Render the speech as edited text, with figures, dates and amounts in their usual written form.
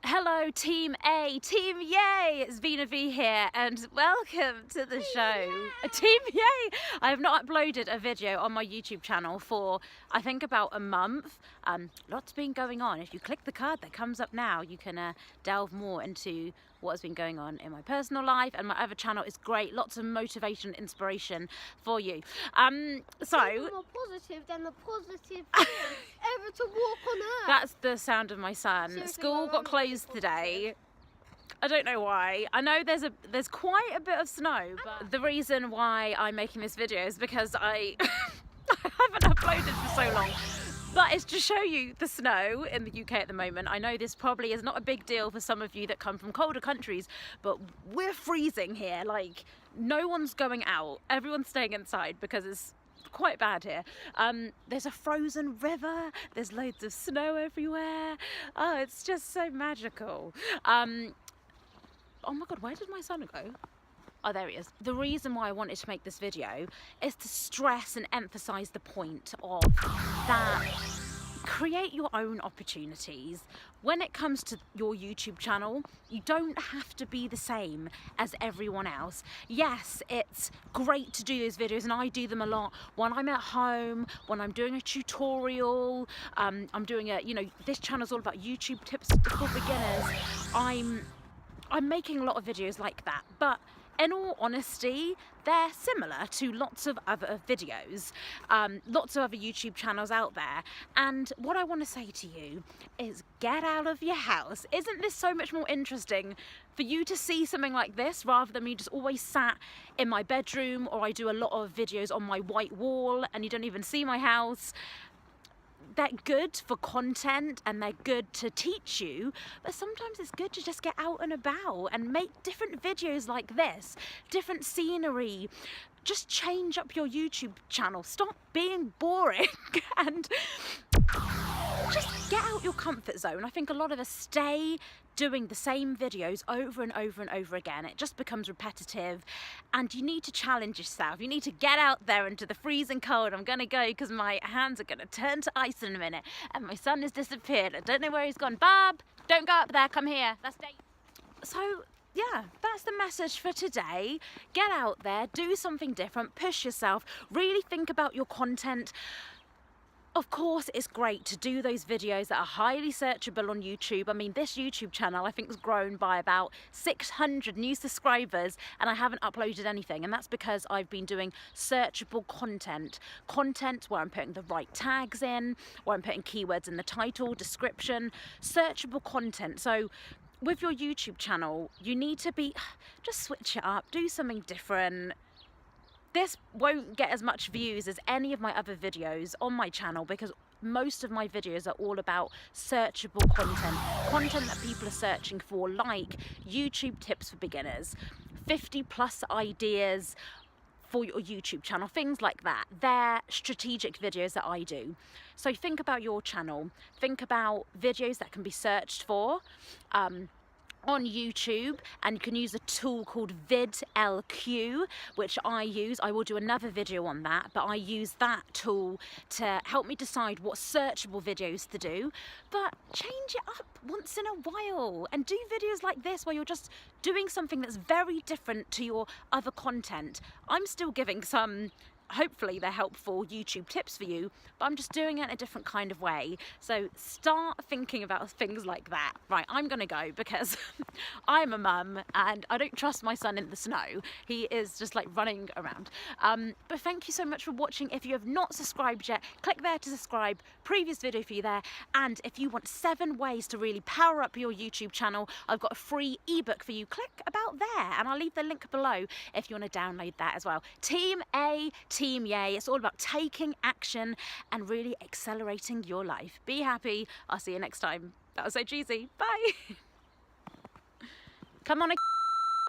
Hello Team A, Team Yay! It's Veena V here and welcome to the show. Team Yay! I have not uploaded a video on my YouTube channel for I think about a month. Lots been going on. If you click the card that comes up now, you can delve more into what has been going on in my personal life, and my other channel is great. Lots of motivation, inspiration for you. More positive than the positive thing ever to walk on earth. That's the sound of my son. Seriously, School my got mum closed today. I don't know why. I know there's quite a bit of snow, but the reason why I'm making this video is because I haven't uploaded for so long. But it's to show you the snow in the UK at the moment. I know this probably is not a big deal for some of you that come from colder countries, but we're freezing here. Like, no one's going out. Everyone's staying inside because it's quite bad here. There's a frozen river. There's loads of snow everywhere. Oh, it's just so magical. Oh my God, where did my son go? Oh, there he is. The reason why I wanted to make this video is to stress and emphasize the point of that create your own opportunities. When it comes to your YouTube channel, you don't have to be the same as everyone else. Yes, it's great to do those videos, and I do them a lot when I'm at home, when I'm doing a tutorial, I'm doing this channel's all about YouTube tips for beginners. I'm making a lot of videos like that, but in all honesty, they're similar to lots of other videos, lots of other YouTube channels out there. And what I want to say to you is get out of your house. Isn't this so much more interesting for you to see something like this rather than me just always sat in my bedroom, or I do a lot of videos on my white wall and you don't even see my house? They're good for content and they're good to teach you, but sometimes it's good to just get out and about and make different videos like this, different scenery. Just change up your YouTube channel. Stop being boring and just get out your comfort zone. I think a lot of us stay doing the same videos over and over and over again. It just becomes repetitive, and you need to challenge yourself. You need to get out there into the freezing cold. I'm gonna go because my hands are gonna turn to ice in a minute, and my son has disappeared. I don't know where he's gone. Bob, don't go up there, come here. That's dangerous. So yeah, that's the message for today. Get out there, do something different, push yourself, really think about your content. Of course, it's great to do those videos that are highly searchable on YouTube. I mean, this YouTube channel I think has grown by about 600 new subscribers, and I haven't uploaded anything, and that's because I've been doing searchable content where I'm putting the right tags in, where I'm putting keywords in the title, description, searchable content. So with your YouTube channel, you need to just switch it up, do something different. This won't get as much views as any of my other videos on my channel because most of my videos are all about searchable content that people are searching for, like YouTube tips for beginners, 50+ ideas for your YouTube channel, things like that. They're strategic videos that I do. So think about your channel, think about videos that can be searched for on YouTube, and you can use a tool called vidLQ, which I use. I will do another video on that, but I use that tool to help me decide what searchable videos to do. But change it up once in a while and do videos like this where you're just doing something that's very different to your other content. I'm still giving some, hopefully they're helpful YouTube tips for you, but I'm just doing it in a different kind of way. So start thinking about things like that. Right, I'm gonna go because I'm a mum and I don't trust my son in the snow. He is just like running around. But thank you so much for watching. If you have not subscribed yet, click there to subscribe. Previous video for you there. And if you want 7 ways to really power up your YouTube channel, I've got a free ebook for you. Click about there and I'll leave the link below if you want to download that as well. Team A, Team Yay. It's all about taking action and really accelerating your life. Be happy. I'll see you next time. That was so cheesy. Bye. Come on.